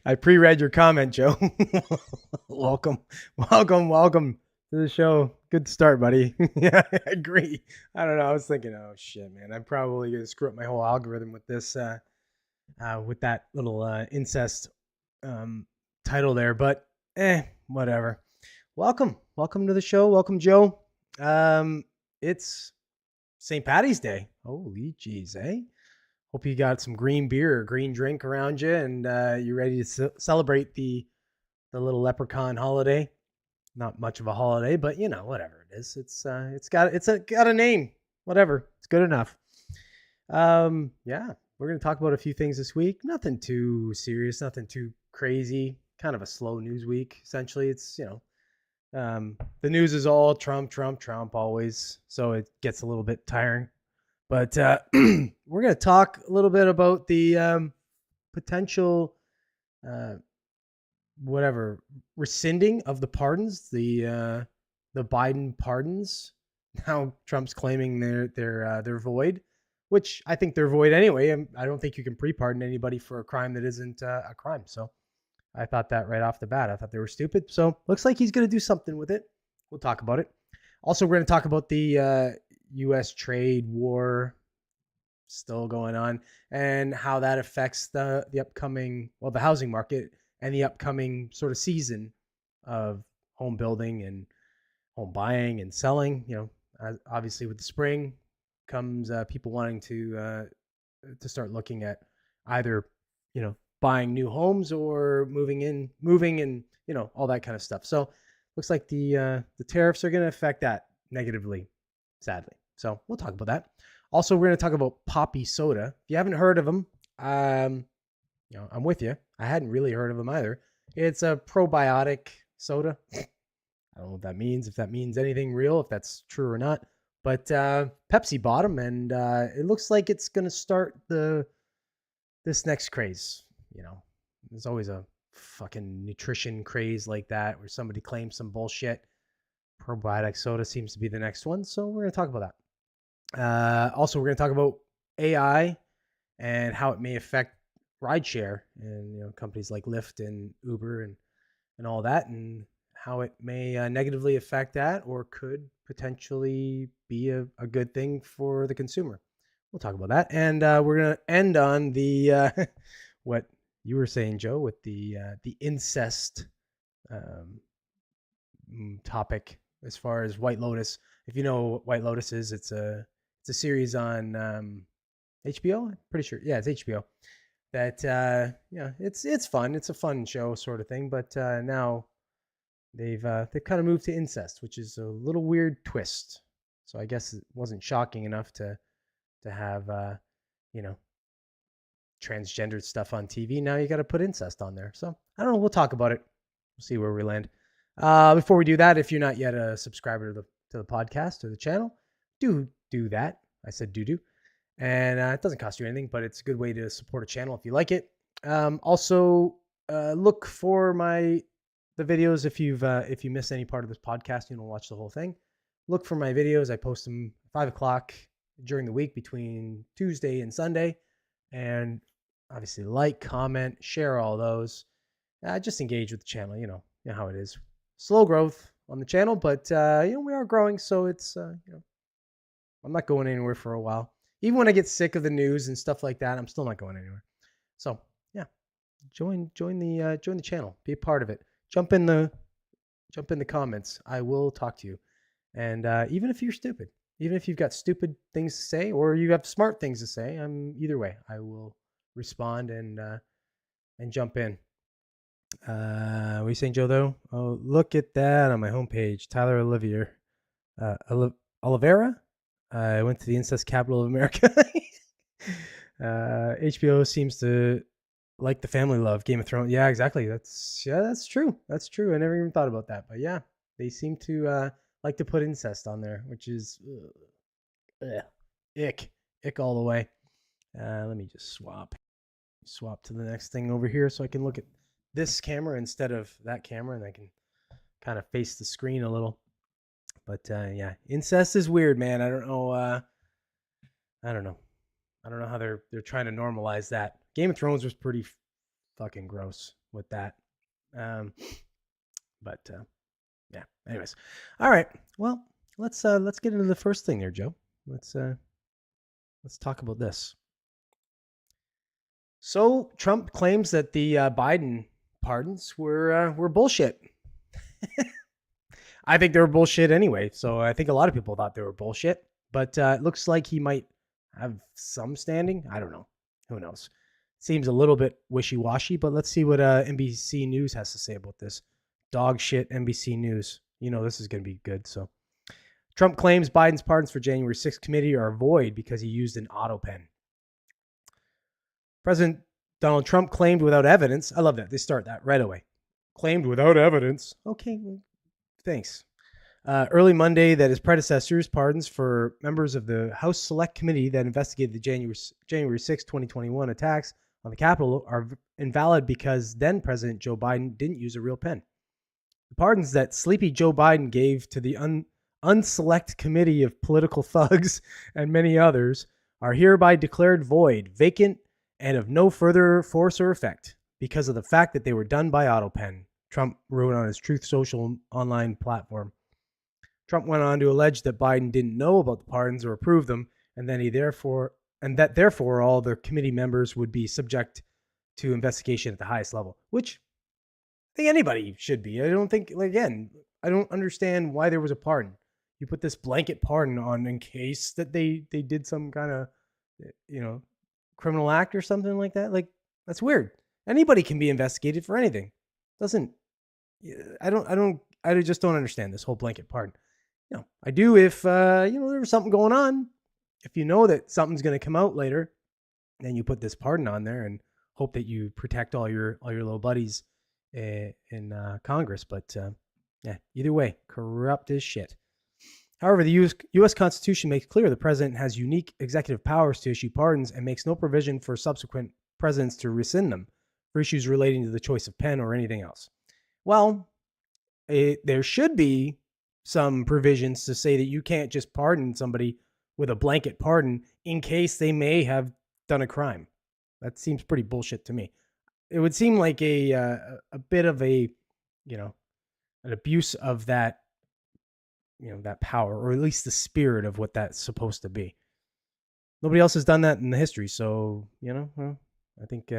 I pre-read your comment, Joe. welcome to the show. Good start, buddy. Yeah, I agree. I don't know. I was thinking, oh shit, man, I'm probably gonna screw up my whole algorithm with this, with that little incest um, title there. But whatever. Welcome to the show. Welcome, Joe. It's St. Patty's Day. Holy jeez, eh? Hope you got some green beer or green drink around you, and you're ready to celebrate the little leprechaun holiday. Not much of a holiday, but whatever it is. Got a name. Whatever, it's good enough. Yeah, we're gonna talk about a few things this week. Nothing too serious, nothing too crazy. Kind of a slow news week. Essentially, it's the news is all Trump, Trump, Trump always, so it gets a little bit tiring. But we're going to talk a little bit about the potential, rescinding of the pardons, the Biden pardons. Now Trump's claiming they're void, which I think they're void anyway. I don't think you can pre-pardon anybody for a crime that isn't a crime. So I thought that right off the bat. I thought they were stupid. So looks like he's going to do something with it. We'll talk about it. Also, we're going to talk about the U.S. trade war still going on and how that affects the upcoming, the housing market and the upcoming sort of season of home building and home buying and selling. Obviously with the spring comes people wanting to start looking at either, buying new homes or moving and all that kind of stuff. So looks like the tariffs are going to affect that negatively, sadly. So we'll talk about that. Also, we're going to talk about Poppy Soda. If you haven't heard of them, I'm with you. I hadn't really heard of them either. It's a probiotic soda. I don't know what that means, if that means anything real, if that's true or not. But Pepsi bought them, and it looks like it's going to start this next craze. There's always a fucking nutrition craze like that where somebody claims some bullshit. Probiotic soda seems to be the next one, so we're going to talk about that. Also, we're going to talk about AI and how it may affect rideshare and companies like Lyft and Uber and all that, and how it may negatively affect that or could potentially be a good thing for the consumer. We'll talk about that, and we're going to end on the what you were saying, Joe, with the incest topic as far as White Lotus. If you know what White Lotus is, it's a series on HBO. I'm pretty sure. Yeah, it's HBO. That it's fun. It's a fun show sort of thing. But now they've kind of moved to incest, which is a little weird twist. So I guess it wasn't shocking enough to have transgendered stuff on TV. Now you got to put incest on there. So I don't know. We'll talk about it. We'll see where we land. Before we do that, if you're not yet a subscriber to the podcast or the channel, do that. I said do. And it doesn't cost you anything, but it's a good way to support a channel if you like it. Also, look for the videos if you miss any part of this podcast, watch the whole thing. Look for my videos. I post them 5:00 during the week between Tuesday and Sunday, and obviously like, comment, share all those. Just engage with the channel. You know how it is. Slow growth on the channel, but we are growing, so it's I'm not going anywhere for a while. Even when I get sick of the news and stuff like that, I'm still not going anywhere. So yeah, join the channel, be a part of it. Jump in the comments. I will talk to you. And even if you're stupid, even if you've got stupid things to say or you have smart things to say, either way, I will respond and jump in. What are you saying, Joe? Though, oh, look at that on my homepage. Tyler Oliveira. I went to the incest capital of America. HBO seems to like the family love. Game of Thrones. Yeah, exactly. That's true. That's true. I never even thought about that. But yeah, they seem to like to put incest on there, which is ick all the way. Let me just swap to the next thing over here so I can look at this camera instead of that camera, and I can kind of face the screen a little. But yeah, incest is weird, man. I don't know. I don't know how they're trying to normalize that. Game of Thrones was pretty fucking gross. with that. But yeah. Anyways, all right. Well, let's get into the first thing there, Joe. Let's talk about this. So Trump claims that the Biden pardons were bullshit. I think they were bullshit anyway. So I think a lot of people thought they were bullshit. But it looks like he might have some standing. I don't know. Who knows? Seems a little bit wishy-washy, but let's see what NBC News has to say about this. Dog shit NBC News. You know this is going to be good. So Trump claims Biden's pardons for January 6th committee are void because he used an auto pen. President Donald Trump claimed without evidence. I love that. They start that right away. Claimed without evidence. Okay, well, thanks. Early Monday that his predecessors' pardons for members of the House Select Committee that investigated the January 6, 2021 attacks on the Capitol are invalid because then President Joe Biden didn't use a real pen. The pardons that sleepy Joe Biden gave to the unselect committee of political thugs and many others are hereby declared void, vacant, and of no further force or effect because of the fact that they were done by autopen, Trump wrote on his Truth Social online platform. Trump went on to allege that Biden didn't know about the pardons or approve them, and that therefore all the committee members would be subject to investigation at the highest level, which I think anybody should be. I don't understand why there was a pardon. You put this blanket pardon on in case that they did some kind of, criminal act or something like that. Like, that's weird. Anybody can be investigated for anything. I just don't understand this whole blanket pardon. I do if, there was something going on. If you know that something's going to come out later, then you put this pardon on there and hope that you protect all your little buddies in Congress. But either way, corrupt as shit. However, the U.S. Constitution makes clear the president has unique executive powers to issue pardons and makes no provision for subsequent presidents to rescind them for issues relating to the choice of pen or anything else. Well, there should be some provisions to say that you can't just pardon somebody with a blanket pardon in case they may have done a crime. That seems pretty bullshit to me. It would seem like a bit of an abuse of that, that power, or at least the spirit of what that's supposed to be. Nobody else has done that in the history. So, I think,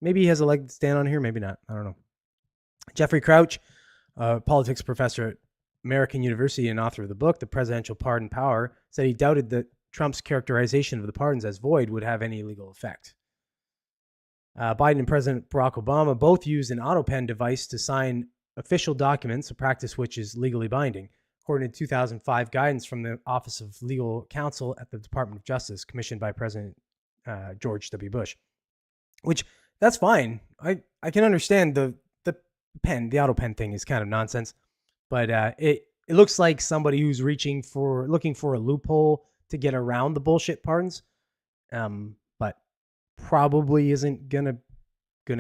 maybe he has a leg to stand on here. Maybe not. I don't know. Jeffrey Crouch, politics professor at American University and author of the book, The Presidential Pardon Power, said he doubted that Trump's characterization of the pardons as void would have any legal effect. Biden and President Barack Obama both used an auto pen device to sign official documents, a practice which is legally binding, according to 2005 guidance from the Office of Legal Counsel at the Department of Justice, commissioned by President George W. Bush. Which, that's fine. I can understand the auto pen thing is kind of nonsense, but it looks like somebody who's looking for a loophole to get around the bullshit pardons, but probably isn't gonna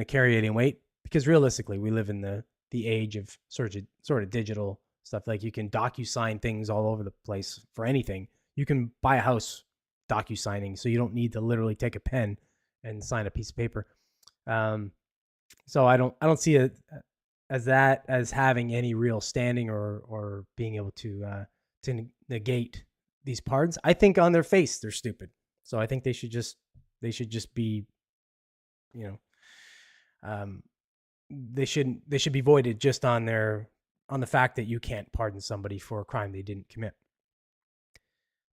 carry any weight, because realistically, we live in the age of sort of digital stuff. Like, you can docu-sign things all over the place for anything. You can buy a house docu-signing, so you don't need to literally take a pen and sign a piece of paper. So I don't see it as having any real standing or being able to negate these pardons. I think on their face they're stupid. So I think they should just be, they should be voided just on the fact that you can't pardon somebody for a crime they didn't commit.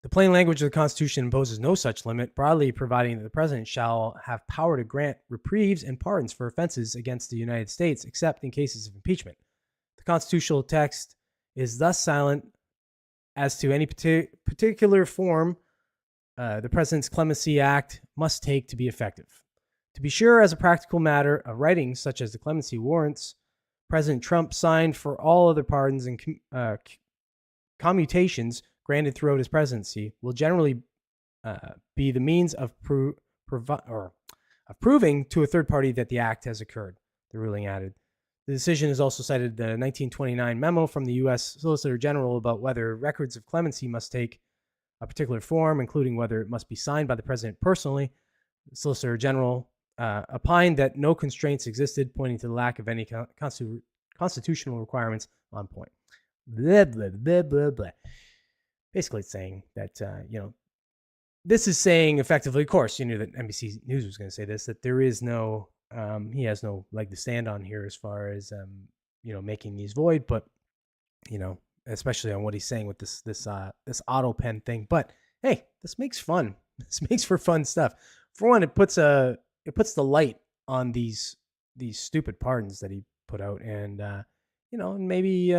The plain language of the Constitution imposes no such limit, broadly providing that the president shall have power to grant reprieves and pardons for offenses against the United States, except in cases of impeachment. The constitutional text is thus silent as to any particular form the President's Clemency Act must take to be effective. To be sure, as a practical matter, a writing such as the clemency warrants President Trump signed for all other pardons and commutations granted throughout his presidency will generally be the means of proving to a third party that the act has occurred, the ruling added. The decision is also cited the 1929 memo from the U.S. Solicitor General about whether records of clemency must take a particular form, including whether it must be signed by the president personally. The Solicitor General opined that no constraints existed, pointing to the lack of any constitutional requirements on point. Blah, blah, blah, blah, blah. Basically, it's saying that, this is saying effectively, of course, you knew that NBC News was going to say this, that there is no, he has no leg to stand on here as far as, making these void, but, especially on what he's saying with this auto pen thing. But hey, this makes fun. This makes for fun stuff. For one, it puts the light on these stupid pardons that he put out, and maybe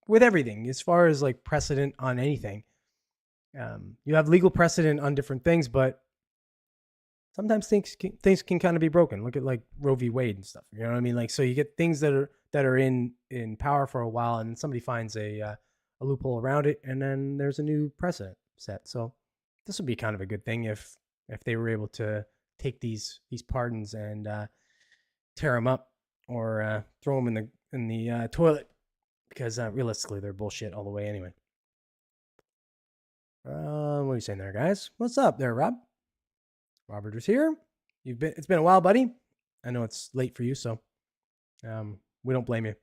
with everything as far as like precedent on anything. You have legal precedent on different things, but sometimes things can kind of be broken. Look at like Roe v. Wade and stuff. You know what I mean? Like, so you get things that are in power for a while, and then somebody finds a loophole around it, and then there's a new precedent set. So this would be kind of a good thing if they were able to take these pardons and tear them up or throw them in the toilet, because realistically they're bullshit all the way anyway. What are you saying there, guys? What's up there, Rob? Robert is here. It's been a while, buddy. I know it's late for you, so we don't blame you.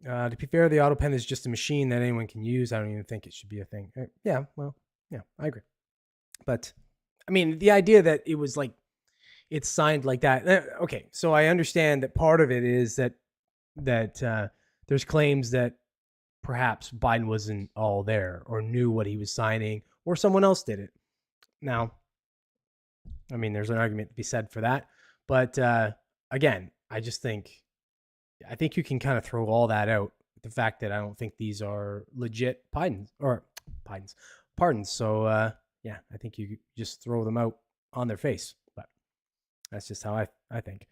To be fair, the auto pen is just a machine that anyone can use. I don't even think it should be a thing. Yeah, I agree. But I mean, the idea that it was like it's signed like that. Okay, so I understand that part of it is that there's claims that perhaps Biden wasn't all there or knew what he was signing, or someone else did it. Now, I mean, there's an argument to be said for that. But again, I think you can kind of throw all that out. The fact that I don't think these are legit pardons. So I think you just throw them out on their face. But that's just how I think.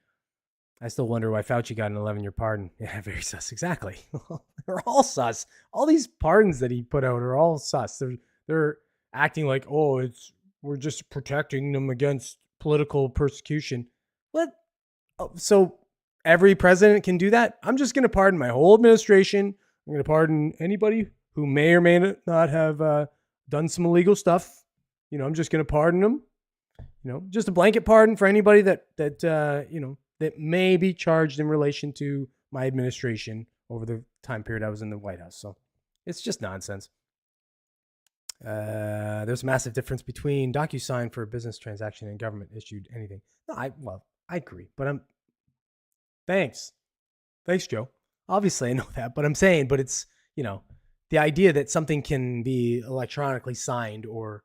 I still wonder why Fauci got an 11-year pardon. Yeah, very sus. Exactly. They're all sus. All these pardons that he put out are all sus. They're acting like, we're just protecting them against political persecution. What? Oh, so every president can do that? I'm just going to pardon my whole administration. I'm going to pardon anybody who may or may not have done some illegal stuff. I'm just going to pardon them. Just a blanket pardon for anybody that may be charged in relation to my administration over the time period I was in the White House. So it's just nonsense. There's a massive difference between DocuSign for a business transaction and government issued anything. No, I agree, but thanks, Joe. Obviously I know that, but I'm saying, but it's, the idea that something can be electronically signed or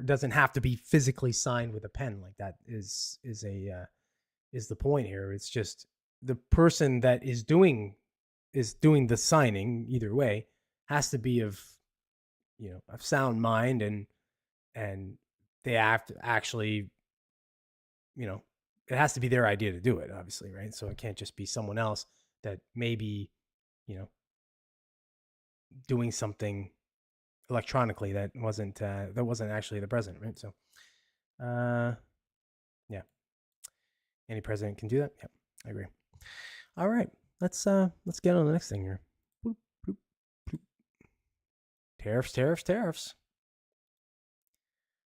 doesn't have to be physically signed with a pen like that is the point here. It's just the person that is doing the signing either way has to be of sound mind, and they have to actually, it has to be their idea to do it, obviously, right? So it can't just be someone else that maybe, doing something electronically that wasn't actually the president, right? So, yeah, any president can do that. Yeah, I agree. All right, let's get on the next thing here. Boop, boop, boop. Tariffs.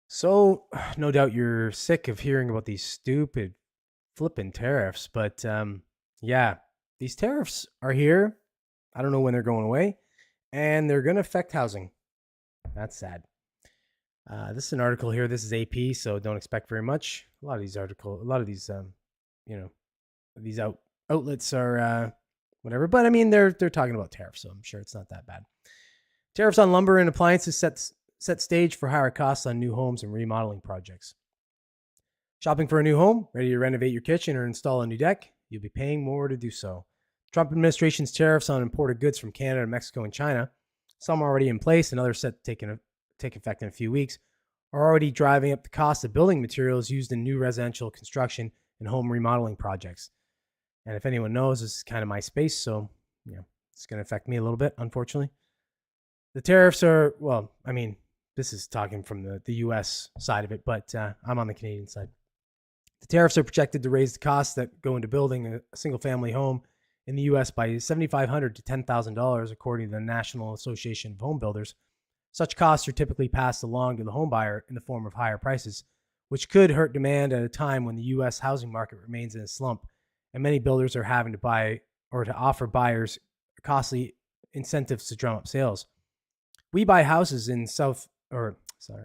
So, no doubt you're sick of hearing about these stupid flipping tariffs, but yeah, these tariffs are here. I don't know when they're going away, and they're going to affect housing. That's sad. This is an article here. This is AP, so don't expect very much. A lot of these these outlets are whatever, but I mean they're talking about tariffs, so I'm sure it's not that bad. Tariffs on lumber and appliances set stage for higher costs on new homes and remodeling projects. Shopping for a new home, ready to renovate your kitchen or install a new deck? You'll be paying more to do so. Trump administration's tariffs on imported goods from Canada, Mexico, and China, some already in place and others set to take effect in a few weeks, are already driving up the cost of building materials used in new residential construction and home remodeling projects. And if anyone knows, this is kind of my space, so it's going to affect me a little bit, unfortunately. The tariffs are, this is talking from the U.S. side of it, but I'm on the Canadian side. The tariffs are projected to raise the costs that go into building a single-family home in the U.S. by $7,500 to $10,000, according to the National Association of Home Builders. Such costs are typically passed along to the home buyer in the form of higher prices, which could hurt demand at a time when the U.S. housing market remains in a slump, and many builders are having to buy or to offer buyers costly incentives to drum up sales. We Buy Houses in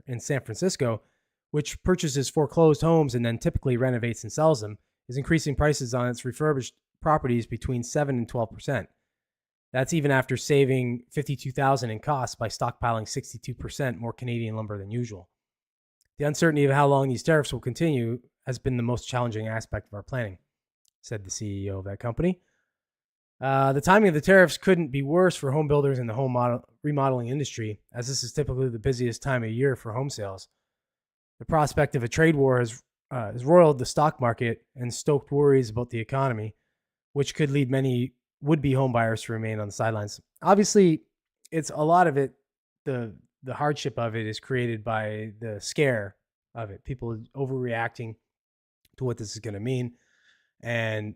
in San Francisco, which purchases foreclosed homes and then typically renovates and sells them, is increasing prices on its refurbished properties between 7 and 12%. That's even after saving $52,000 in costs by stockpiling 62% more Canadian lumber than usual. The uncertainty of how long these tariffs will continue has been the most challenging aspect of our planning, said the CEO of that company. The timing of the tariffs couldn't be worse for home builders in the home remodeling industry, as this is typically the busiest time of year for home sales. The prospect of a trade war has roiled the stock market and stoked worries about the economy, which could lead many would-be home buyers to remain on the sidelines. Obviously, it's a lot of it. The hardship of it is created by the scare of it. People overreacting to what this is going to mean, and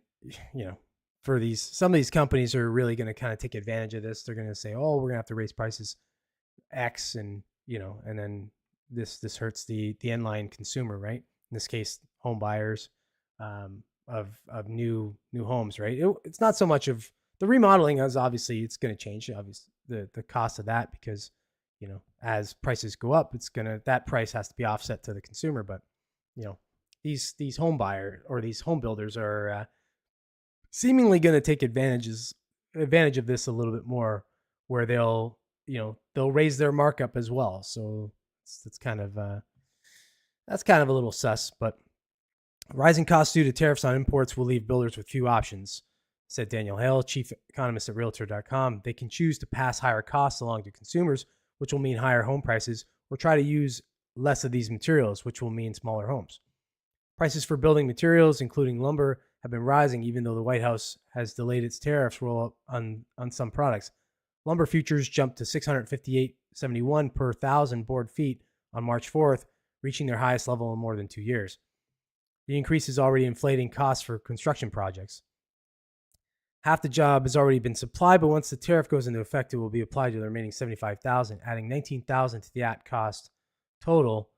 for some of these companies are really going to kind of take advantage of this. They're going to say, "Oh, we're going to have to raise prices X," and and then this hurts the end line consumer, right? In this case, home buyers of new homes, right? It's not so much of the remodeling, as obviously it's going to change obviously the cost of that, because as prices go up, that price has to be offset to the consumer. But these home buyers or these home builders are seemingly going to take advantage of this a little bit more, where they'll raise their markup as well. So that's kind of a little sus. But rising costs due to tariffs on imports will leave builders with few options, said Daniel Hale, chief economist at Realtor.com. They can choose to pass higher costs along to consumers, which will mean higher home prices, or try to use less of these materials, which will mean smaller homes. Prices for building materials, including lumber, have been rising, even though the White House has delayed its tariffs roll-up on some products. Lumber futures jumped to $658.71 per thousand board feet on March 4th, reaching their highest level in more than 2 years. The increase is already inflating costs for construction projects. Half the job has already been supplied, but once the tariff goes into effect, it will be applied to the remaining $75,000, adding $19,000 to the at cost total.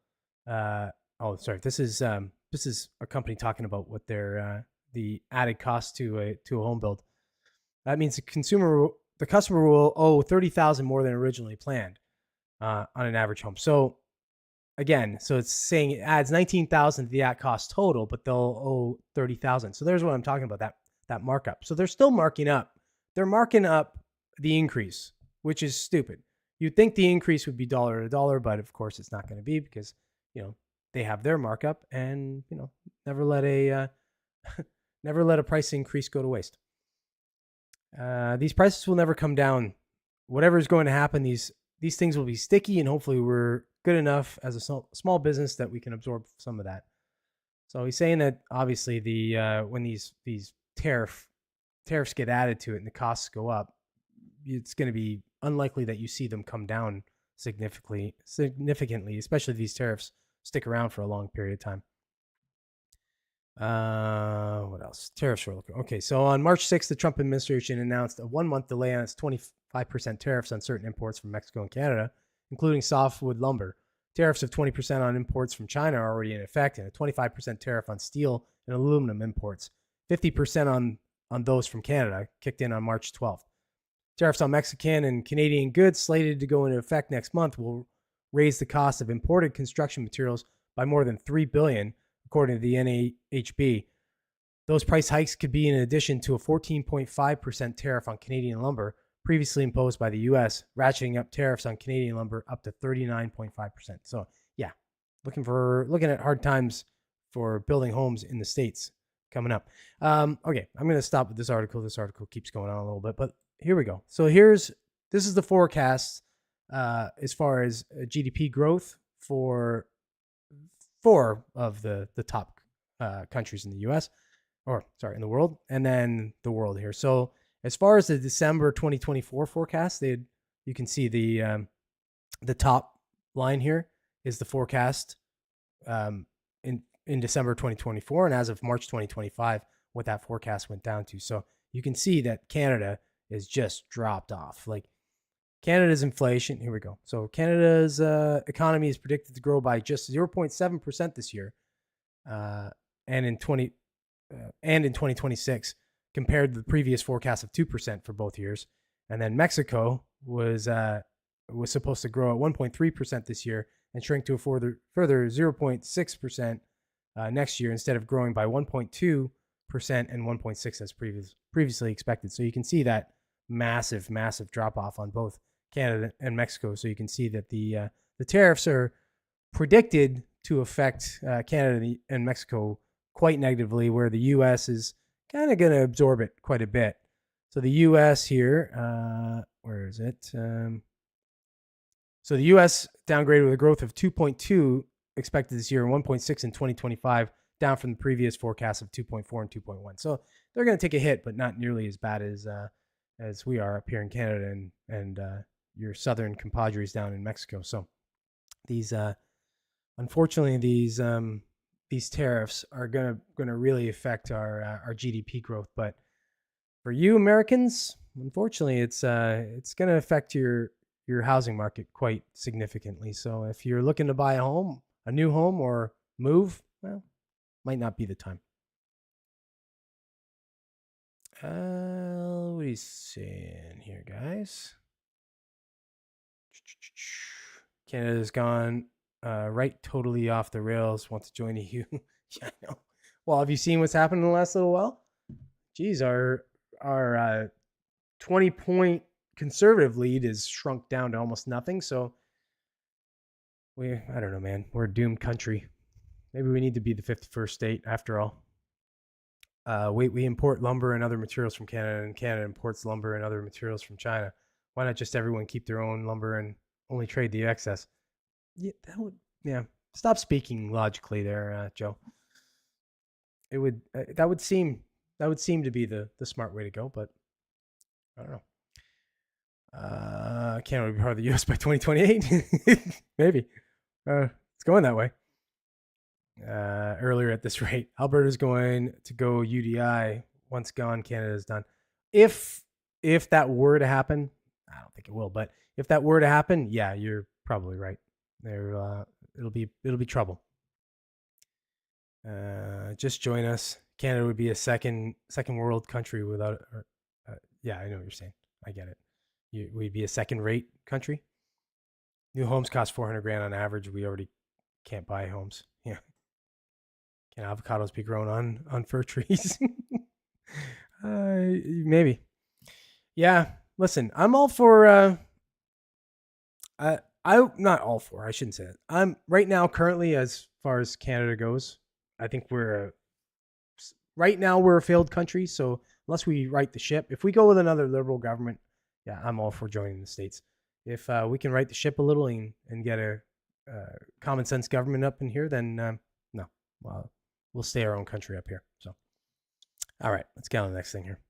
This is a company talking about what their the added cost to a home build. That means the customer will owe $30,000 more than originally planned on an average home. So again, it's saying it adds $19,000 to the at cost total, but they'll owe $30,000. So there's what I'm talking about, that markup. So they're still marking up. They're marking up the increase, which is stupid. You'd think the increase would be dollar to dollar, but of course it's not going to be, because they have their markup, and never let a price increase go to waste. These prices will never come down. Whatever is going to happen, these things will be sticky, and hopefully we're good enough as a small business that we can absorb some of that. So he's saying that obviously when these tariffs get added to it and the costs go up, it's going to be unlikely that you see them come down significantly, especially if these tariffs stick around for a long period of time. What else? Tariffs were looking. Okay, so on March 6th, the Trump administration announced a 1-month delay on its 25% tariffs on certain imports from Mexico and Canada, including softwood lumber. Tariffs of 20% on imports from China are already in effect, and a 25% tariff on steel and aluminum imports. 50% on those from Canada kicked in on March 12th. Tariffs on Mexican and Canadian goods slated to go into effect next month will raise the cost of imported construction materials by more than $3 billion, according to the NAHB. Those price hikes could be in addition to a 14.5% tariff on Canadian lumber previously imposed by the U.S., ratcheting up tariffs on Canadian lumber up to 39.5%. So, yeah, looking at hard times for building homes in the States coming up. Okay, I'm going to stop with this article. This article keeps going on a little bit, but here we go. So this is the forecast as far as GDP growth for 4 of the top countries in the U.S. in the world, and then the world here. So as far as the December 2024 forecast, you can see the top line here is the forecast in December 2024, and as of March 2025, what that forecast went down to. So you can see that Canada is just dropped off. Like, Canada's inflation. Here we go. So Canada's economy is predicted to grow by just 0.7% this year, and in 2026, compared to the previous forecast of 2% for both years. And then Mexico was supposed to grow at 1.3% this year and shrink to a further 0.6% next year, instead of growing by 1.2% and 1.6% as previously expected. So you can see that massive drop off on both Canada and Mexico. So you can see that the tariffs are predicted to affect Canada and Mexico quite negatively, where the U.S. is kind of going to absorb it quite a bit. So the U.S. here, where is it? So the U.S. downgraded with a growth of 2.2 expected this year and 1.6 in 2025, down from the previous forecast of 2.4 and 2.1. So they're going to take a hit, but not nearly as bad as we are up here in Canada and your southern compadres down in Mexico. So these, unfortunately, these tariffs are gonna really affect our GDP growth. But for you Americans, unfortunately, it's gonna affect your housing market quite significantly. So if you're looking to buy a new home, or move, well, might not be the time. What are you saying here, guys? Canada's gone right totally off the rails. Want to join the EU? Yeah, I know. Well, have you seen what's happened in the last little while? Geez, our 20-point conservative lead is shrunk down to almost nothing. So I don't know, man. We're a doomed country. Maybe we need to be the 51st state after all. We import lumber and other materials from Canada, and Canada imports lumber and other materials from China. Why not just everyone keep their own lumber and only trade the excess? Yeah, stop speaking logically there, Joe. It would that would seem to be the smart way to go, but I don't know. Canada will be part of the U.S. by 2028. Maybe. It's going that way. Earlier at this rate, Alberta's going to go UDI. Once gone, Canada's done. If that were to happen, I don't think it will, but if that were to happen, yeah, you're probably right. It'll be trouble. Just join us. Canada would be a second world country without. Yeah, I know what you're saying. I get it. We'd be a second rate country. New homes cost $400,000 on average. We already can't buy homes. Yeah. Can avocados be grown on fir trees? Maybe. Yeah. Listen, I'm all for. I'm not all for. I shouldn't say it. I'm right now, currently, as far as Canada goes, I think right now we're a failed country. So unless we right the ship, if we go with another liberal government, yeah, I'm all for joining the States. If we can right the ship a little and get a common sense government up in here, then no, well, we'll stay our own country up here. So, all right, let's get on the next thing here.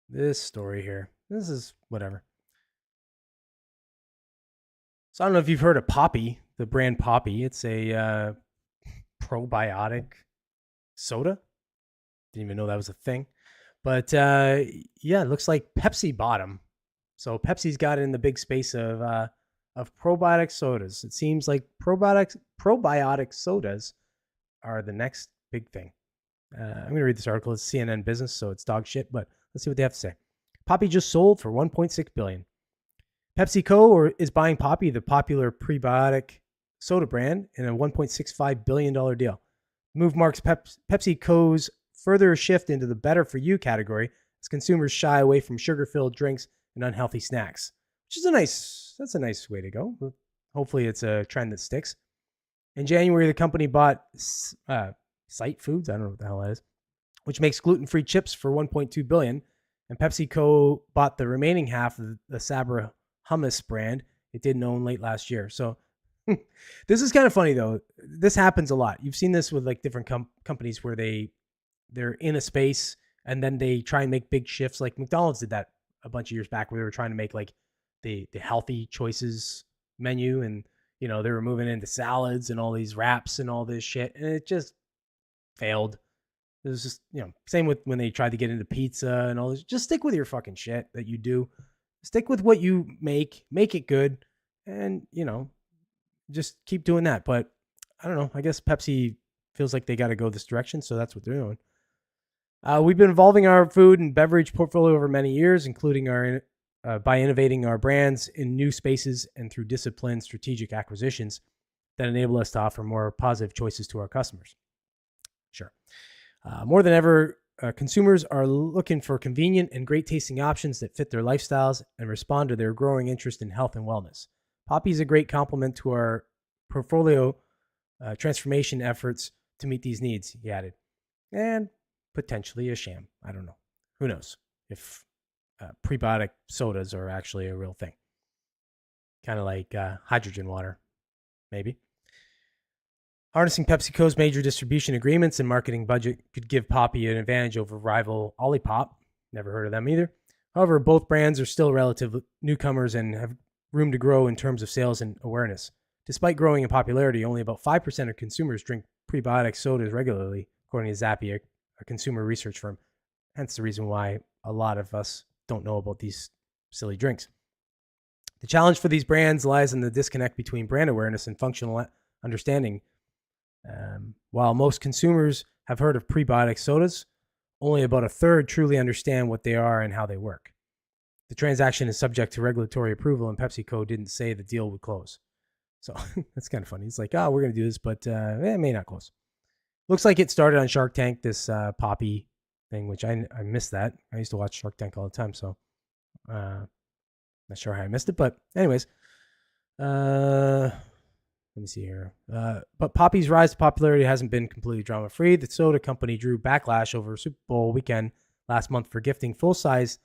This story here, this is whatever. So I don't know if you've heard of Poppy, the brand Poppy. It's a probiotic soda. Didn't even know that was a thing. But yeah, it looks like Pepsi bought them. So Pepsi's got in the big space of probiotic sodas. It seems like probiotic sodas are the next big thing. I'm going to read this article. It's CNN Business, so it's dog shit, but let's see what they have to say. Poppy just sold for $1.6 billion. PepsiCo is buying Poppy, the popular prebiotic soda brand, in a $1.65 billion deal. The move marks PepsiCo's further shift into the better for you category as consumers shy away from sugar-filled drinks and unhealthy snacks, which is that's a nice way to go. Hopefully it's a trend that sticks. In January, the company bought Sight Foods, I don't know what the hell that is, which makes gluten-free chips for $1.2 billion, and PepsiCo bought the remaining half of the Sabra hummus brand it didn't own late last year. So this is kind of funny though. This happens a lot. You've seen this with like different companies where they're in a space and then they try and make big shifts. Like McDonald's did that a bunch of years back where they were trying to make like the healthy choices menu, and they were moving into salads and all these wraps and all this shit, and it just failed. It was just, same with when they tried to get into pizza and all this. Just stick with your fucking shit that you do. Stick with what you make it good, and just keep doing that. But I don't know. I guess Pepsi feels like they got to go this direction, so that's what they're doing. We've been evolving our food and beverage portfolio over many years, including by innovating our brands in new spaces and through disciplined strategic acquisitions that enable us to offer more positive choices to our customers. Sure. More than ever, consumers are looking for convenient and great tasting options that fit their lifestyles and respond to their growing interest in health and wellness. Poppi is a great complement to our portfolio transformation efforts to meet these needs, he added. And potentially a sham. I don't know. Who knows if prebiotic sodas are actually a real thing. Kind of like hydrogen water, maybe. Harnessing PepsiCo's major distribution agreements and marketing budget could give Poppi an advantage over rival Olipop. Never heard of them either. However, both brands are still relative newcomers and have room to grow in terms of sales and awareness. Despite growing in popularity, only about 5% of consumers drink prebiotic sodas regularly, according to Zappy, a consumer research firm. Hence the reason why a lot of us don't know about these silly drinks. The challenge for these brands lies in the disconnect between brand awareness and functional understanding. While most consumers have heard of prebiotic sodas, only about a third truly understand what they are and how they work. The transaction is subject to regulatory approval, and PepsiCo didn't say the deal would close. So that's kind of funny. It's like, we're going to do this, but it may not close. Looks like it started on Shark Tank, this Poppi thing, which I missed that. I used to watch Shark Tank all the time, so not sure how I missed it. But anyways, let me see here. But Poppi's rise to popularity hasn't been completely drama-free. The soda company drew backlash over Super Bowl weekend last month for gifting full-sized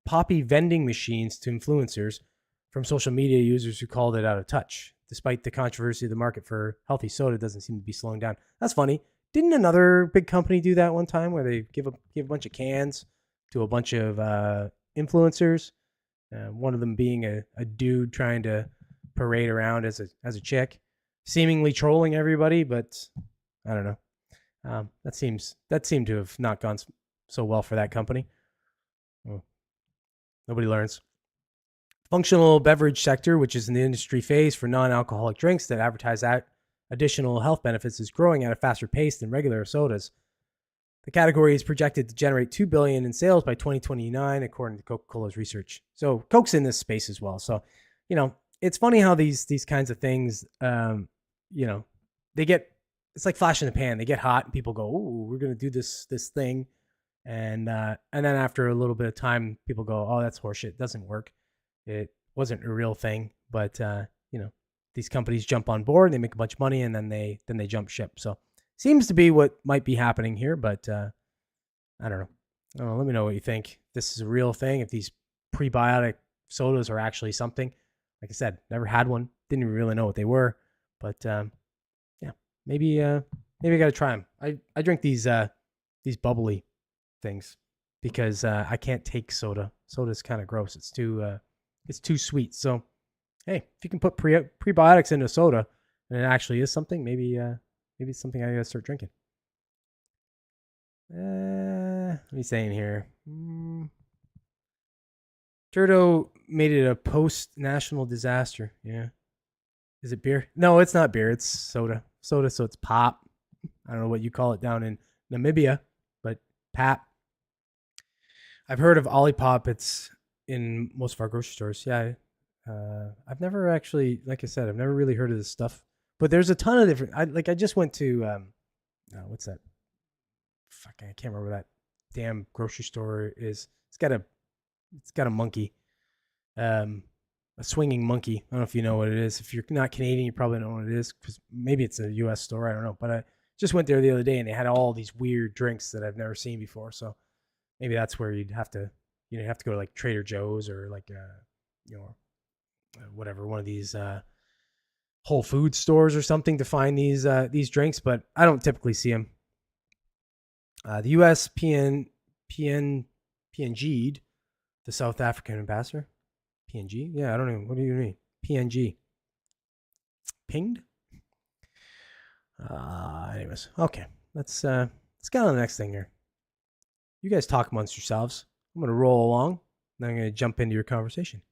Poppi vending machines to influencers from social media users who called it out of touch. Despite the controversy, the market for healthy soda doesn't seem to be slowing down. That's funny. Didn't another big company do that one time where they give a bunch of cans to a bunch of influencers? One of them being a dude trying to parade around as a chick, seemingly trolling everybody, but I don't know. That seemed to have not gone so well for that company. Well, nobody learns. Functional beverage sector, which is an industry phase for non-alcoholic drinks that advertise additional health benefits, is growing at a faster pace than regular sodas. The category is projected to generate $2 billion in sales by 2029, according to Coca-Cola's research. So Coke's in this space as well. So, it's funny how these kinds of things, they get, it's like flash in the pan. They get hot and people go, "Ooh, we're going to do this thing." And then after a little bit of time, people go, "Oh, that's horseshit. It doesn't work. It wasn't a real thing." But, these companies jump on board, they make a bunch of money, and then they jump ship. So seems to be what might be happening here, but I don't know. Let me know what you think. This is a real thing. If these prebiotic sodas are actually something. Like I said, never had one. Didn't even really know what they were. But maybe I got to try them. I drink these bubbly things because I can't take soda. Soda's kind of gross. It's too sweet. So hey, if you can put prebiotics into soda and it actually is something, maybe it's something I got to start drinking. Let me say in here. Turdo made it a post-national disaster. Yeah. Is it beer? No, it's not beer. It's soda. So it's pop. I don't know what you call it down in Namibia, but pap. I've heard of Olipop. It's in most of our grocery stores. Yeah. I've never actually, like I said, I've never really heard of this stuff. But there's a ton of different. I just went to what's that? Fuck, I can't remember what that damn grocery store is. It's got a monkey, a swinging monkey. I don't know if you know what it is. If you're not Canadian, you probably don't know what it is because maybe it's a U.S. store. I don't know. But I just went there the other day and they had all these weird drinks that I've never seen before. So maybe that's where you'd have to go to like Trader Joe's or like whatever, one of these Whole Foods stores or something to find these drinks. But I don't typically see them. The U.S. PNG'd the South African ambassador. PNG? Yeah, I don't know. What do you mean? PNG. Pinged? Anyways, okay. Let's get on the next thing here. You guys talk amongst yourselves. I'm going to roll along. Now I'm going to jump into your conversation.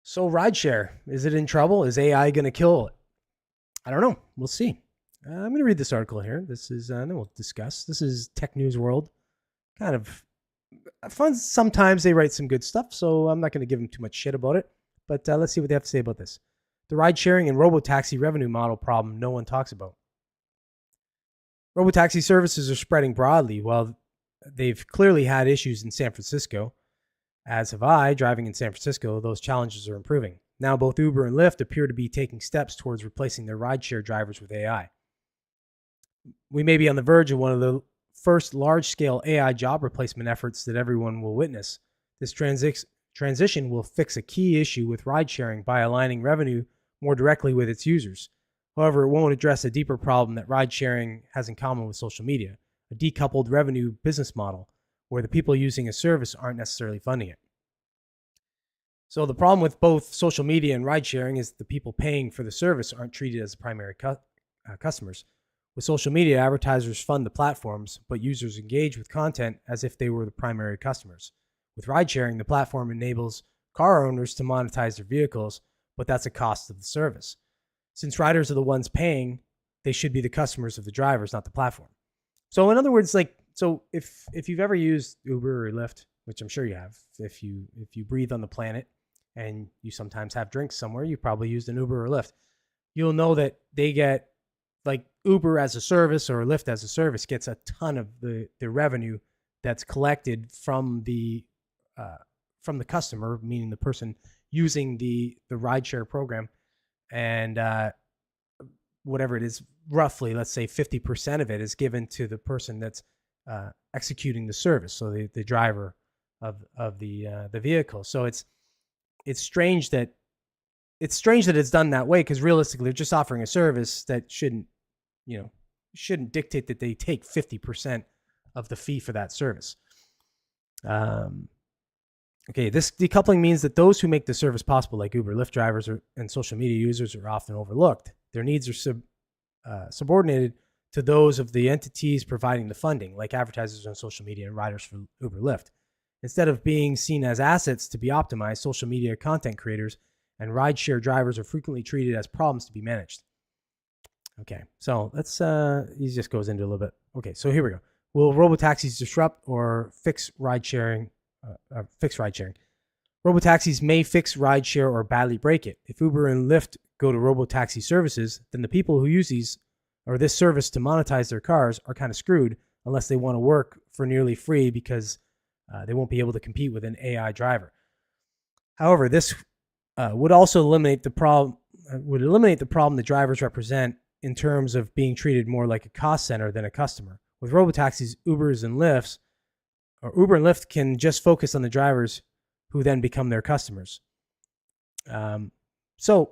So rideshare, is it in trouble? Is AI going to kill it? I don't know. We'll see. I'm going to read this article here. This is, then we'll discuss. This is Tech News World. Kind of fun. Sometimes they write some good stuff, so I'm not going to give them too much shit about it. But let's see what they have to say about this. The ride sharing and robotaxi revenue model problem no one talks about. Robotaxi services are spreading broadly. While they've clearly had issues in San Francisco, as have I, driving in San Francisco, those challenges are improving. Now both Uber and Lyft appear to be taking steps towards replacing their rideshare drivers with AI. We may be on the verge of one of the first large-scale AI job replacement efforts that everyone will witness. This transition will fix a key issue with ride-sharing by aligning revenue more directly with its users. However, it won't address a deeper problem that ride-sharing has in common with social media, a decoupled revenue business model where the people using a service aren't necessarily funding it. So the problem with both social media and ride-sharing is the people paying for the service aren't treated as primary customers. With social media, advertisers fund the platforms, but users engage with content as if they were the primary customers. With ride-sharing, the platform enables car owners to monetize their vehicles, but that's a cost of the service. Since riders are the ones paying, they should be the customers of the drivers, not the platform. So in other words, if you've ever used Uber or Lyft, which I'm sure you have, if you breathe on the planet and you sometimes have drinks somewhere, you probably used an Uber or Lyft. You'll know that they get, like, Uber as a service or Lyft as a service gets a ton of the revenue that's collected from the customer, meaning the person using the rideshare program, and whatever it is, roughly, let's say 50% of it is given to the person that's executing the service, so the driver of the vehicle. So it's strange that it's done that way, because realistically, they're just offering a service that shouldn't dictate that they take 50% of the fee for that service. Okay, this decoupling means that those who make the service possible, like Uber, Lyft drivers, and social media users, are often overlooked. Their needs are subordinated to those of the entities providing the funding, like advertisers on social media and riders for Uber, Lyft. Instead of being seen as assets to be optimized, social media content creators and rideshare drivers are frequently treated as problems to be managed. Okay, so let's, he just goes into a little bit. Okay, so here we go. Will robotaxis disrupt or fix ride-sharing? Robotaxis may fix rideshare or badly break it. If Uber and Lyft go to robotaxi services, then the people who use this service to monetize their cars are kind of screwed, unless they want to work for nearly free, because they won't be able to compete with an AI driver. However, this would also eliminate the problem. The drivers represent in terms of being treated more like a cost center than a customer. With robotaxis, Uber and Lyft can just focus on the drivers, who then become their customers. So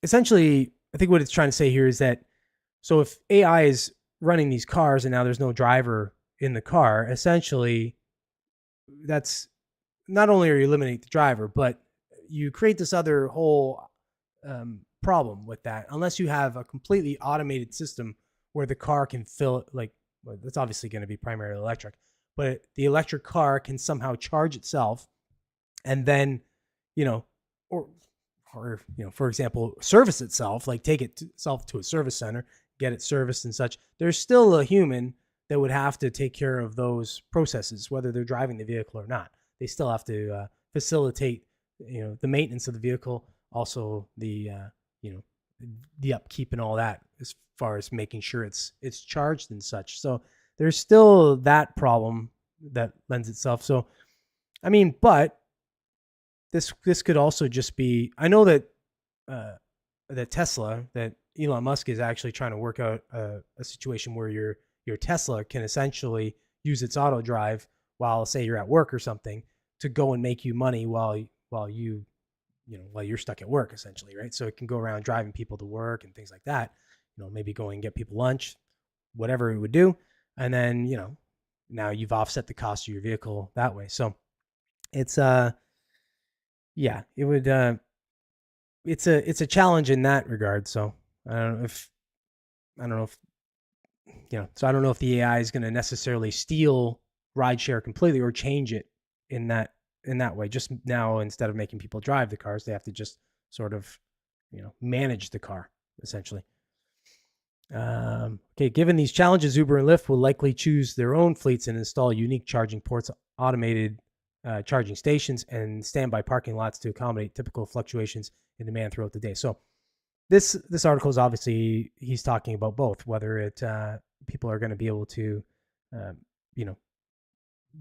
essentially, I think what it's trying to say here is that, so if AI is running these cars and now there's no driver in the car, essentially, that's not only are you eliminating the driver, but you create this other whole problem with that. Unless you have a completely automated system where the car can fill it, like, well, that's obviously going to be primarily electric, but the electric car can somehow charge itself, and then, or for example, service itself, like take itself to a service center, get it serviced and such. There's still a human that would have to take care of those processes, whether they're driving the vehicle or not. They still have to facilitate, the maintenance of the vehicle, also the upkeep and all that, as far as making sure it's charged and such. So there's still that problem that lends itself. So, I mean, but this could also just be, I know that Tesla, that Elon Musk is actually trying to work out a situation where your Tesla can essentially use its auto drive while, say, you're at work or something, to go and make you money while you're stuck at work, essentially, right? So it can go around driving people to work and things like that, maybe go and get people lunch, whatever it would do. And then, now you've offset the cost of your vehicle that way. So it's, yeah, it would, it's a challenge in that regard. So I don't know if, so I don't know if the AI is going to necessarily steal rideshare completely or change it in that way. Just now, instead of making people drive the cars, they have to just sort of, manage the car essentially. Okay, given these challenges, Uber and Lyft will likely choose their own fleets and install unique charging ports, automated charging stations, and standby parking lots to accommodate typical fluctuations in demand throughout the day. So this article is obviously, he's talking about both, whether people are going to be able to, you know,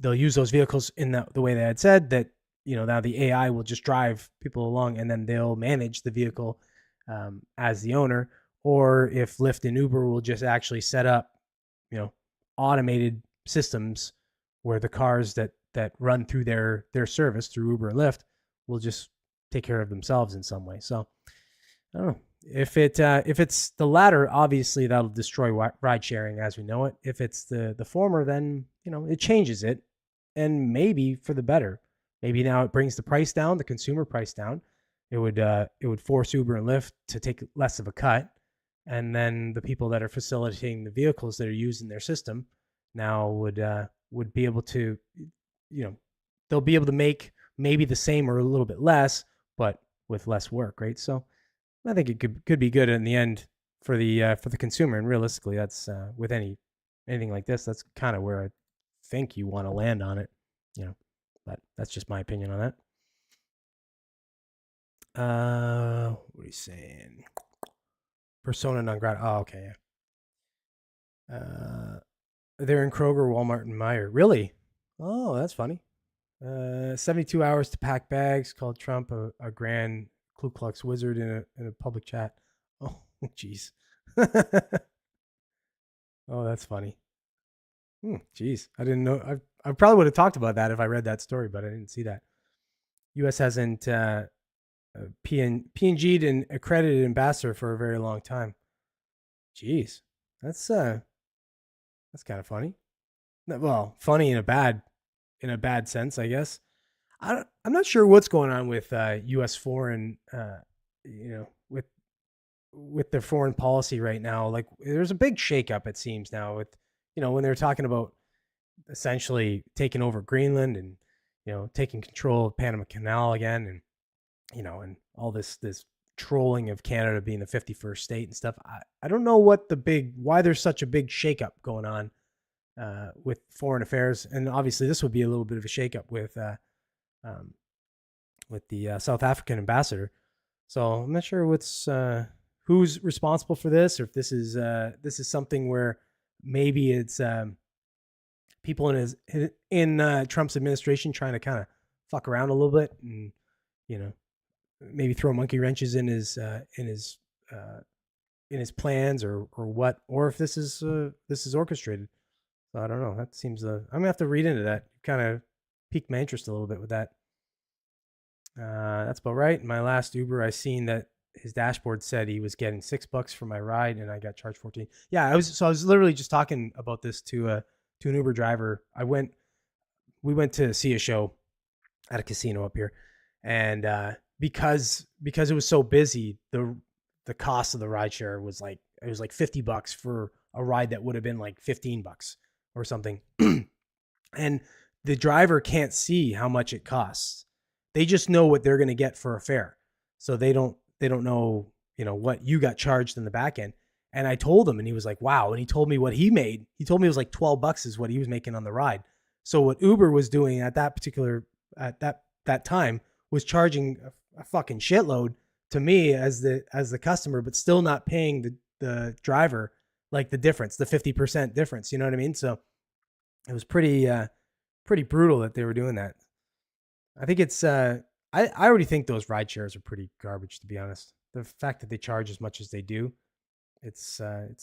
they'll use those vehicles in the way they had said that, now the AI will just drive people along and then they'll manage the vehicle as the owner, or if Lyft and Uber will just actually set up, automated systems where the cars that run through their service through Uber and Lyft will just take care of themselves in some way. So I don't know. If it's the latter, obviously that'll destroy ride sharing as we know it. If it's the former, then it changes it, and maybe for the better. Maybe now it brings the price down, the consumer price down. It would force Uber and Lyft to take less of a cut, and then the people that are facilitating the vehicles that are used in their system now would be able to, they'll be able to make maybe the same or a little bit less, but with less work, right? So I think it could be good in the end for the consumer. And realistically, that's with anything like this, that's kind of where I think you want to land on it, But that's just my opinion on that. What are you saying? Persona non grata. Oh, okay. They're in Kroger, Walmart, and Meijer. Really? Oh, that's funny. 72 hours to pack bags. Called Trump a grand Ku Klux wizard in a public chat. Oh, jeez. Oh, that's funny. Jeez, I didn't know. I probably would have talked about that if I read that story, but I didn't see that. U.S. hasn't PNG'd an accredited ambassador for a very long time. Jeez, that's kind of funny. Well, funny in a bad sense, I guess. I'm not sure what's going on with U.S. foreign, with their foreign policy right now. Like, there's a big shakeup, it seems now, with when they're talking about essentially taking over Greenland and taking control of Panama Canal again, and and all this trolling of Canada being the 51st state and stuff. I don't know why there's such a big shakeup going on with foreign affairs, and obviously this would be a little bit of a shakeup with the South African ambassador. So I'm not sure who's responsible for this, or if this is something where maybe it's people in Trump's administration trying to kind of fuck around a little bit and maybe throw monkey wrenches in his plans or what, or if this is orchestrated. So I don't know. That seems I'm gonna have to read into that. Kind of piqued my interest a little bit with that. That's about right. In my last Uber, I seen that his dashboard said he was getting $6 for my ride, and I got charged 14. Yeah, I was literally just talking about this to an Uber driver. We went to see a show at a casino up here, and because it was so busy, the cost of the rideshare was like $50 for a ride that would have been like $15 or something, and the driver can't see how much it costs. They just know what they're going to get for a fare, so they don't know what you got charged in the back end. And I told him, and he was like, "Wow!" And he told me what he made. He told me it was like $12 is what he was making on the ride. So what Uber was doing at that time was charging a fucking shitload to me as the customer, but still not paying the driver like the difference, the 50% difference. You know what I mean? So it was pretty brutal that they were doing that. I think it's I already think those ride shares are pretty garbage, to be honest. The fact that they charge as much as they do, it's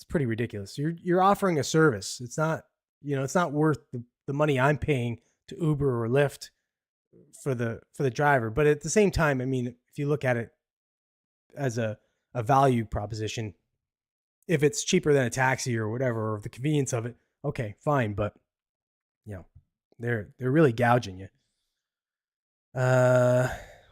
pretty ridiculous. You're offering a service. It's not worth the money I'm paying to Uber or Lyft for the driver. But at the same time, I mean, if you look at it as a value proposition, if it's cheaper than a taxi or whatever, or the convenience of it, okay, fine. But they're really gouging you.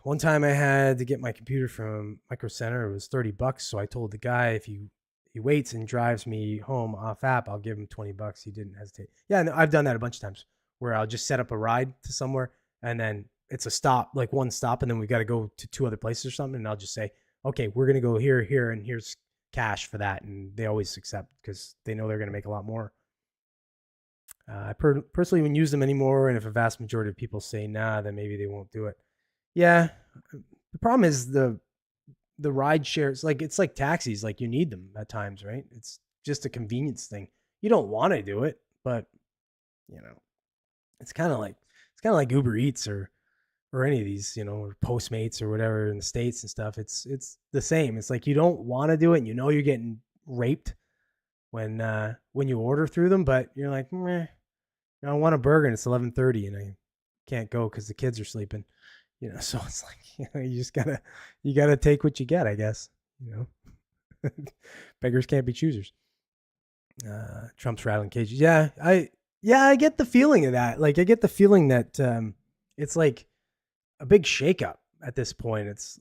One time I had to get my computer from Micro Center. It was $30. So I told the guy, if he waits and drives me home off app, I'll give him $20. He didn't hesitate. Yeah, no, I've done that a bunch of times where I'll just set up a ride to somewhere, and then it's a stop, like one stop, and then we got to go to 2 other places or something. And I'll just say, okay, we're going to go here, here, and here's cash for that. And they always accept because they know they're going to make a lot more. I personally wouldn't use them anymore. And if a vast majority of people say nah, then maybe they won't do it. Yeah. The problem is the ride shares, like it's like taxis, like you need them at times, right? It's just a convenience thing. You don't want to do it, but it's kind of like Uber Eats or any of these, or Postmates or whatever in the States and stuff. It's the same. It's like you don't want to do it, and you're getting raped when you order through them, but you're like, meh, I want a burger and it's 11:30 and I can't go because the kids are sleeping. So it's like, you just gotta take what you get, I guess. Beggars can't be choosers. Trump's rattling cages. Yeah, I get the feeling of that. Like I get the feeling that it's like a big shakeup at this point. It's,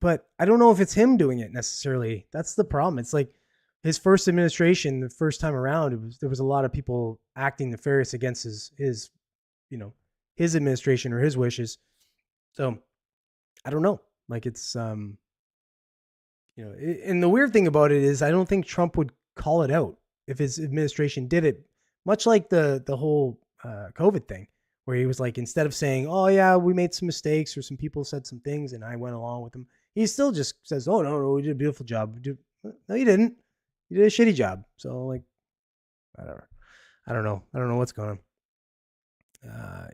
but I don't know if it's him doing it necessarily. That's the problem. It's like his first administration, the first time around, there was a lot of people acting nefarious against his administration or his wishes. So I don't know. Like it's, and the weird thing about it is I don't think Trump would call it out if his administration did it, much like the whole COVID thing, where he was like, instead of saying, oh yeah, we made some mistakes or some people said some things and I went along with them, he still just says, oh no, we did a beautiful job. No, you didn't. You did a shitty job. So like, whatever. I don't know what's going on.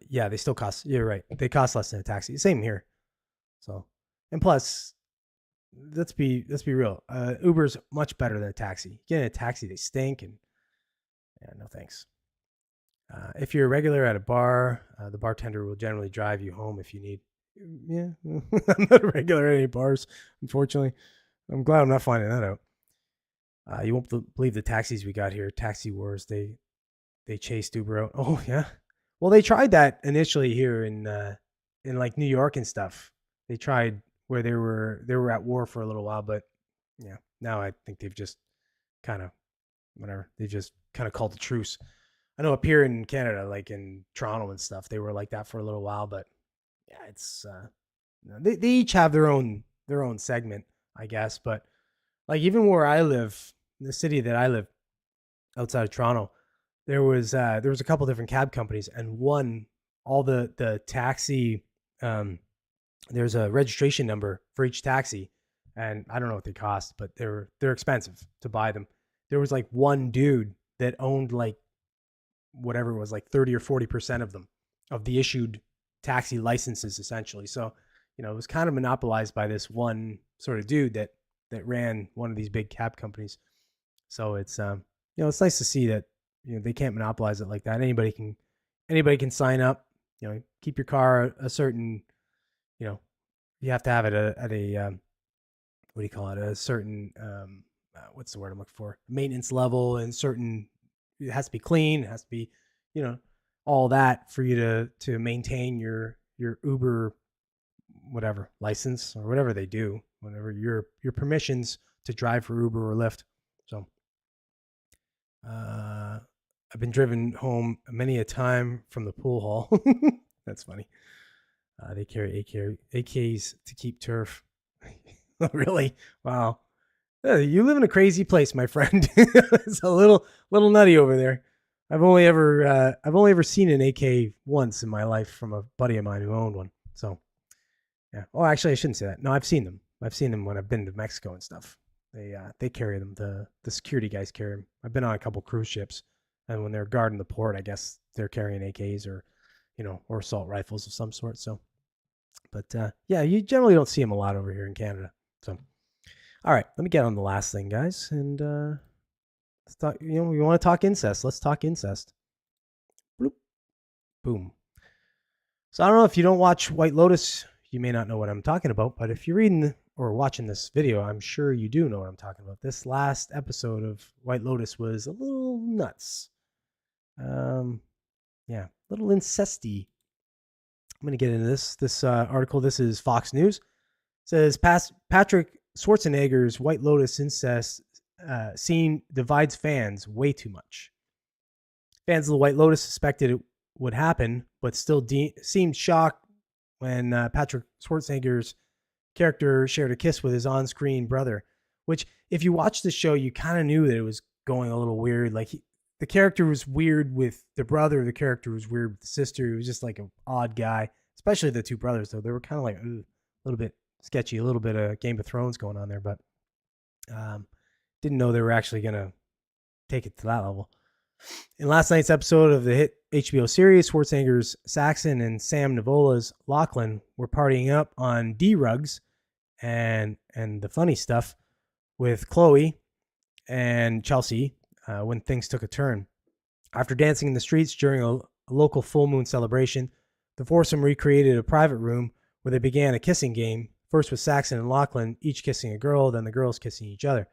Yeah, they still cost. You're right. They cost less than a taxi. Same here. So, and plus, let's be real. Uber's much better than a taxi. Getting a taxi, they stink, and yeah, no thanks. If you're a regular at a bar, the bartender will generally drive you home if you need. Yeah, I'm not a regular at any bars, unfortunately. I'm glad I'm not finding that out. You won't believe the taxis we got here. Taxi wars. They chased Uber out. Oh yeah. Well, they tried that initially here in like New York and stuff. They tried where they were at war for a little while, but yeah, now I think they've just kind of whatever. They just kind of called a truce. I know up here in Canada, like in Toronto and stuff, they were like that for a little while, but yeah, it's they each have their own segment, I guess. But like even where I live, the city that I live outside of Toronto, there was a couple different cab companies, and one, all the taxi, there's a registration number for each taxi, and I don't know what they cost, but they're expensive to buy them. There was like one dude that owned like whatever it was, like 30 or 40% of them, of the issued taxi licenses, essentially. So it was kind of monopolized by this one sort of dude that ran one of these big cab companies. So it's it's nice to see that they can't monopolize it like that. Anybody can sign up. Keep your car a certain, you have to have it at a what do you call it? A certain what's the word I'm looking for? Maintenance level, and certain, it has to be clean. It has to be, all that for you to maintain your Uber whatever license or whatever they do, whatever your permissions to drive for Uber or Lyft. So I've been driven home many a time from the pool hall. That's funny. They carry AKs to keep turf. Really? Wow. You live in a crazy place, my friend. It's a little nutty over there. I've only ever seen an AK once in my life from a buddy of mine who owned one. So yeah. Oh, actually, I shouldn't say that. No, I've seen them. I've seen them when I've been to Mexico and stuff. They carry them. The security guys carry them. I've been on a couple cruise ships, and when they're guarding the port, I guess they're carrying AKs or or assault rifles of some sort. So, but yeah, you generally don't see them a lot over here in Canada. So, all right, let me get on the last thing, guys, and let's talk. We want to talk incest. Let's talk incest. Bloop. Boom. So I don't know, if you don't watch White Lotus, you may not know what I'm talking about, but if you're reading or watching this video, I'm sure you do know what I'm talking about. This last episode of White Lotus was a little nuts. Yeah, a little incesty. I'm going to get into this article. This is Fox News. It says Patrick Schwarzenegger's White Lotus incest scene divides fans way too much. Fans of the White Lotus suspected it would happen, but still seemed shocked when Patrick Schwarzenegger's character shared a kiss with his on-screen brother. Which, if you watch the show, you kind of knew that it was going a little weird. Like the character was weird with the brother, the character was weird with the sister. He was just like an odd guy, especially the two brothers. Though they were kind of like a little bit sketchy, a little bit of Game of Thrones going on there, but didn't know they were actually gonna take it to that level. In last night's episode of the hit HBO series, Schwarzenegger's Saxon and Sam Nivola's Lachlan were partying up on D-Rugs and the funny stuff with Chloe and Chelsea when things took a turn. After dancing in the streets during a local full moon celebration, the foursome recreated a private room where they began a kissing game, first with Saxon and Lachlan each kissing a girl, then the girls kissing each other.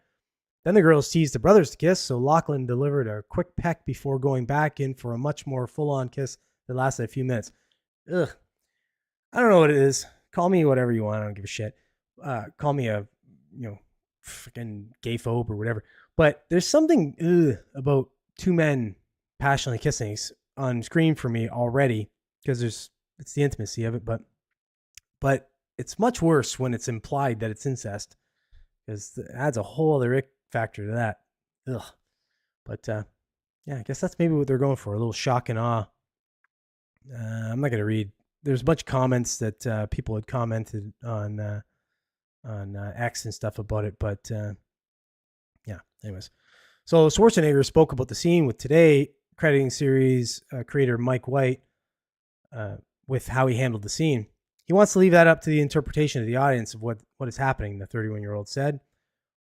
Then the girls teased the brothers to kiss, so Lachlan delivered a quick peck before going back in for a much more full-on kiss that lasted a few minutes. Ugh. I don't know what it is. Call me whatever you want. I don't give a shit. Call me a, freaking gay phobe or whatever. But there's something about two men passionately kissing on screen for me already, because it's the intimacy of it. But it's much worse when it's implied that it's incest, because it adds a whole other factor to that. Ugh. But yeah, I guess that's maybe what they're going for, a little shock and awe. I'm not going to read. There's a bunch of comments that people had commented on X and stuff about it, but yeah, anyways. So Schwarzenegger spoke about the scene with Today, crediting series creator Mike White with how he handled the scene. He wants to leave that up to the interpretation of the audience of what is happening, the 31-year-old said.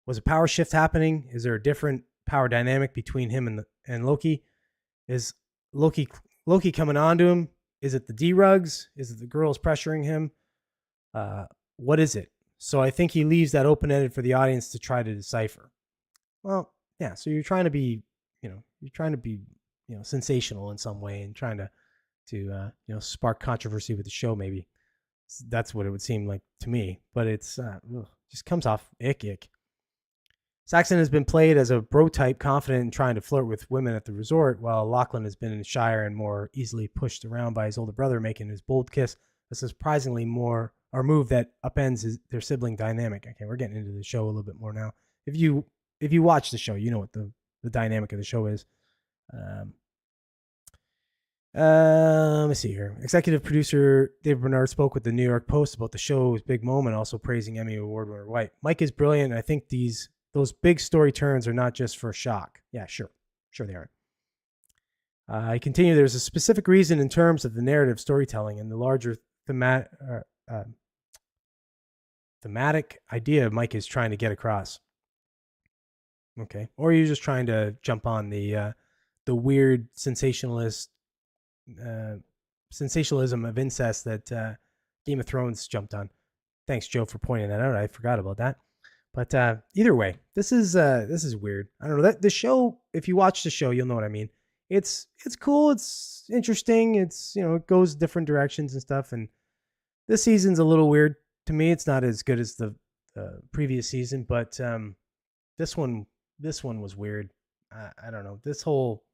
Was a power shift happening? Is there a different power dynamic between him and Loki? Is Loki coming on to him? Is it the D-Rugs? Is it the girls pressuring him? What is it? So I think he leaves that open-ended for the audience to try to decipher. Well, yeah, so you're trying to be sensational in some way and trying to spark controversy with the show, maybe. That's what it would seem like to me, but it's just comes off ick. Saxon has been played as a bro type, confident in trying to flirt with women at the resort, while Lachlan has been shyer and more easily pushed around by his older brother, making his bold kiss a surprisingly more or move that upends their sibling dynamic. Okay, we're getting into the show a little bit more now. If you watch the show, you know what the dynamic of the show is. Let me see here. Executive producer David Bernard spoke with the New York Post about the show's big moment, also praising Emmy Award winner White. Mike is brilliant. I think those big story turns are not just for shock. Yeah, sure they are. I continue. There's a specific reason in terms of the narrative storytelling and the larger thematic idea Mike is trying to get across. Okay, or you're just trying to jump on the weird sensationalism of incest that Game of Thrones jumped on. Thanks, Joe, for pointing that out. I forgot about that. But either way, this is weird. I don't know. The show, if you watch the show, you'll know what I mean. It's cool. It's interesting. It's it goes different directions and stuff. And this season's a little weird to me. It's not as good as the previous season, but this one was weird. I don't know. This whole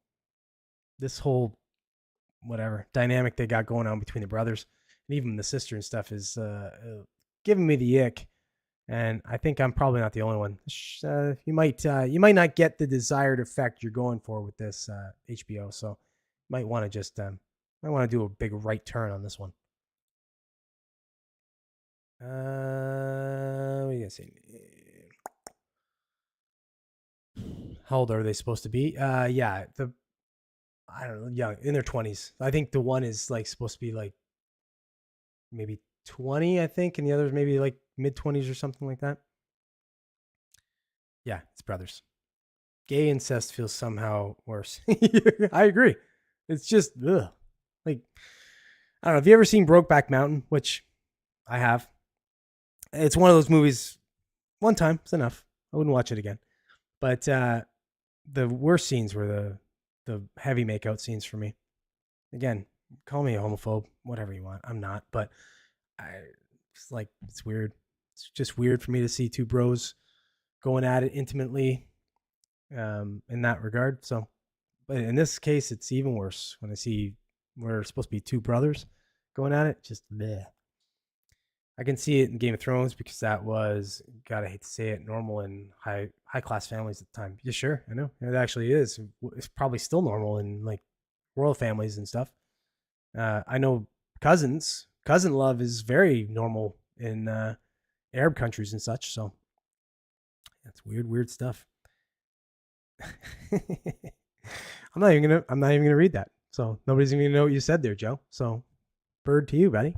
whatever dynamic they got going on between the brothers and even the sister and stuff is giving me the ick. And I think I'm probably not the only one. You might not get the desired effect you're going for with this HBO. So you might want to just do a big right turn on this one. What are you gonna say? How old are they supposed to be? Yeah, I don't know, young, in their 20s. I think the one is like supposed to be like maybe 20, I think, and the other's maybe like mid 20s or something like that. Yeah, it's brothers. Gay incest feels somehow worse. I agree. It's just ugh. Like, I don't know. Have you ever seen Brokeback Mountain? Which I have. It's one of those movies. One time, it's enough. I wouldn't watch it again. But the worst scenes were the heavy makeout scenes for me. Again, call me a homophobe, whatever you want. I'm not, but it's weird. It's just weird for me to see two bros going at it intimately in that regard. So, but in this case, it's even worse when I see where supposed to be two brothers going at it. Just bleh. I can see it in Game of Thrones because that was, God, I hate to say it, normal in high class families at the time. Yeah, sure, I know it actually is. It's probably still normal in like royal families and stuff. I know cousin love is very normal in Arab countries and such. So that's weird stuff. I'm not even gonna read that. So nobody's even gonna know what you said there, Joe. So bird to you, buddy.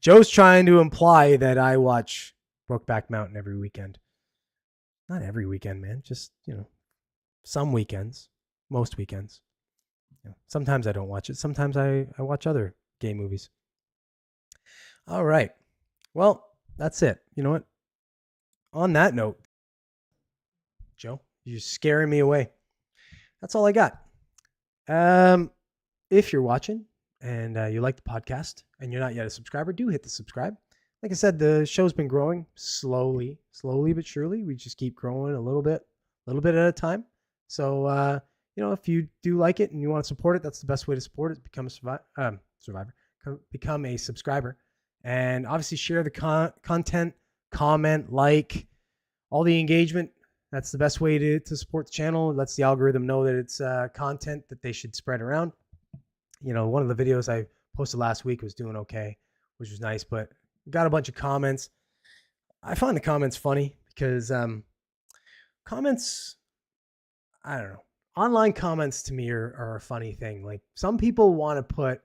Joe's trying to imply that I watch Brokeback Mountain every weekend. Not every weekend, man. Just, some weekends, most weekends. Sometimes I don't watch it. Sometimes I watch other gay movies. All right. Well, that's it. You know what? On that note, Joe, you're scaring me away. That's all I got. If you're watching and you like the podcast and you're not yet a subscriber, do hit the subscribe. Like I said, the show's been growing slowly but surely. We just keep growing a little bit at a time. So, if you do like it and you want to support it, that's the best way to support it. Become a survivor, become a subscriber, and obviously share the content, comment, like, all the engagement. That's the best way to support the channel. It lets the algorithm know that it's content that they should spread around. One of the videos I posted last week was doing okay, which was nice, but got a bunch of comments. I find the comments funny because comments, I don't know. Online comments to me are a funny thing. Like, some people want to put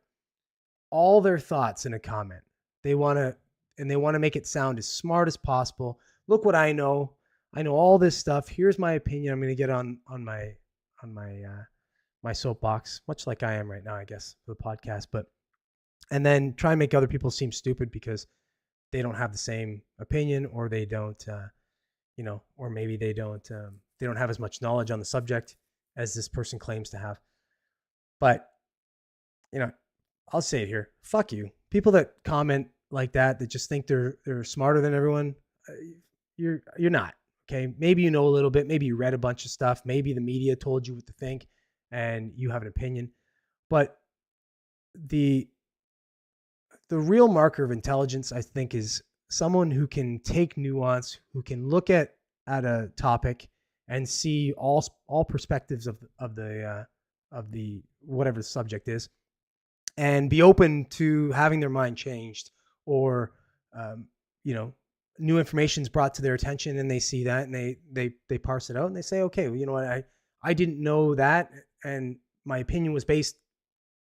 all their thoughts in a comment. They want to make it sound as smart as possible. Look what I know. I know all this stuff. Here's my opinion. I'm going to get on my soapbox, much like I am right now, I guess, for the podcast. And then try and make other people seem stupid because they don't have the same opinion, or they don't, or maybe they don't have as much knowledge on the subject as this person claims to have. But, I'll say it here. Fuck you. People that comment like that just think they're smarter than everyone. You're not. Okay. Maybe you know a little bit. Maybe you read a bunch of stuff. Maybe the media told you what to think and you have an opinion. But the real marker of intelligence, I think, is someone who can take nuance, who can look at a topic and see all perspectives of the whatever the subject is, and be open to having their mind changed, or new information is brought to their attention and they see that and they parse it out and they say, okay, well, you know what, I didn't know that, and my opinion was based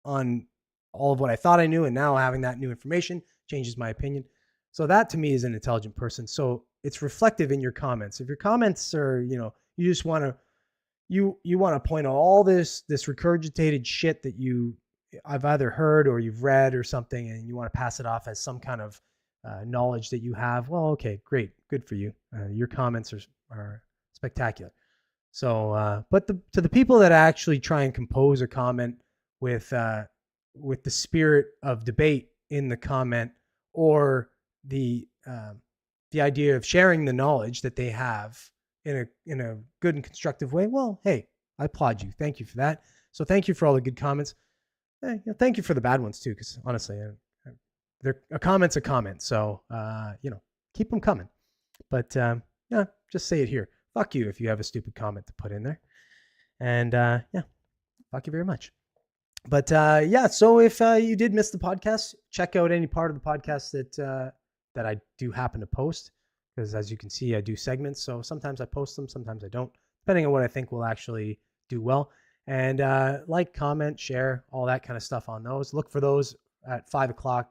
on all of what I thought I knew, and now having that new information changes my opinion. So that to me is an intelligent person. So it's reflective in your comments. If your comments are, you just want to you want to point out all this regurgitated shit that I've either heard or you've read or something, and you want to pass it off as some kind of knowledge that you have, well, okay, great, good for you. Your comments are spectacular. So, but to the people that actually try and compose a comment with the spirit of debate in the comment, or the idea of sharing the knowledge that they have in a good and constructive way, well, hey, I applaud you. Thank you for that. So thank you for all the good comments. Thank you for the bad ones too, because honestly, a comment's a comment. So, keep them coming. But just say it here. Fuck you if you have a stupid comment to put in there. And fuck you very much. But so if you did miss the podcast, check out any part of the podcast that I do happen to post, because as you can see, I do segments. So sometimes I post them, sometimes I don't, depending on what I think will actually do well. And like, comment, share, all that kind of stuff on those. Look for those at 5:00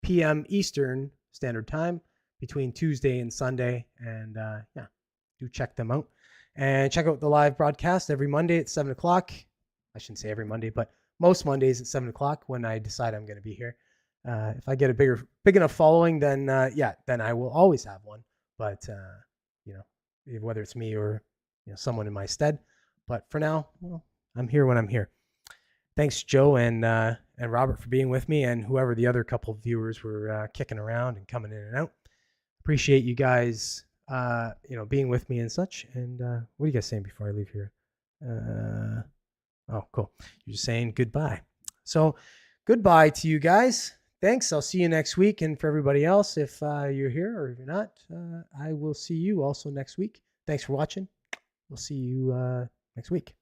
p.m. Eastern Standard Time between Tuesday and Sunday. And do check them out. And check out the live broadcast every Monday at 7:00. I shouldn't say every Monday, but most Mondays at 7:00 when I decide I'm going to be here. If I get a big enough following, then then I will always have one. But whether it's me or someone in my stead. But for now, well, I'm here when I'm here. Thanks, Joe and Robert, for being with me, and whoever the other couple of viewers were kicking around and coming in and out. Appreciate you guys, being with me and such. And what are you guys saying before I leave here? Oh, cool. You're just saying goodbye. So goodbye to you guys. Thanks. I'll see you next week. And for everybody else, if you're here or if you're not, I will see you also next week. Thanks for watching. We'll see you next week.